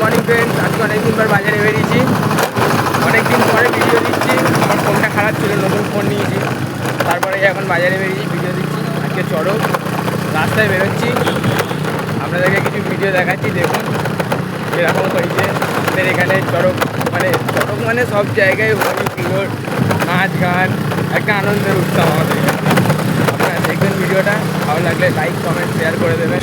Morning friends. আজকে অনেকদিন পর বাজারে বেরিয়েছি, অনেকদিন পরে ভিডিও দিচ্ছি। আমার ফোনটা খারাপ ছিল, নতুন ফোন নিয়েছি, তারপরে এখন বাজারে বেরিয়েছি, ভিডিও দিচ্ছি। আজকে চড়ক রাস্তায় বেরোচ্ছি, আপনাদেরকে কিছু ভিডিও দেখাচ্ছি, দেখুন এরকম হয়েছে আমাদের এখানে। চড়ক মানে সব জায়গায় হলি পুজোর নাচ গান, একটা আনন্দের উৎসব আমাদের এখানে। আপনারা দেখবেন ভিডিওটা, ভালো লাগলে লাইক কমেন্ট শেয়ার করে দেবেন।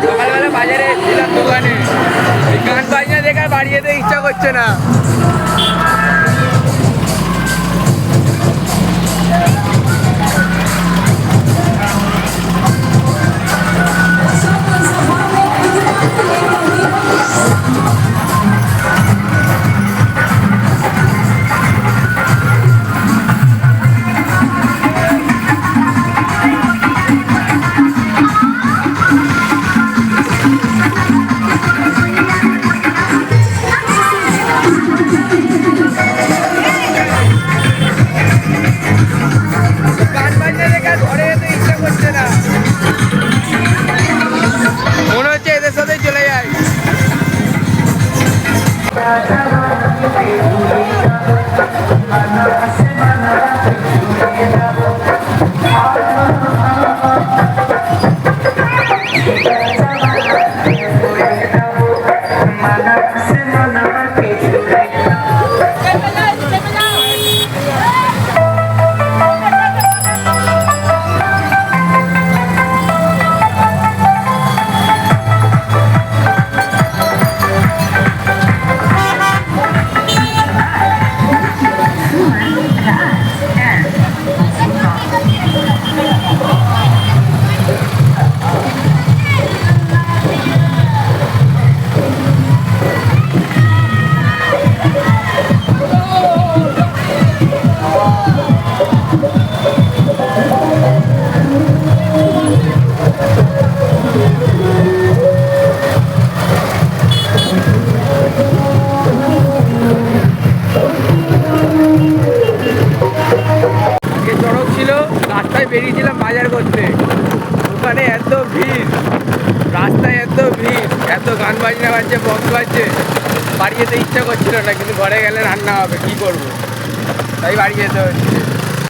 সকালবেলা বাজারে এসেছিলাম, দোকানে গান বাজনা দেখে বাড়ি যেতে ইচ্ছা করছে না। মনে হচ্ছে এদের সাথে চলে যায়। রাস্তায় বেরিয়েছিলাম বাজার করতে, ওখানে এত ভিড়, রাস্তায় এত ভিড়, এত গান বাজনা বাজছে, বক্স বাজছে, বাড়ি যেতে ইচ্ছা করছিল না, কিন্তু ঘরে গেলে রান্না হবে, কি করবো, তাই বাড়ি যেতে হচ্ছে।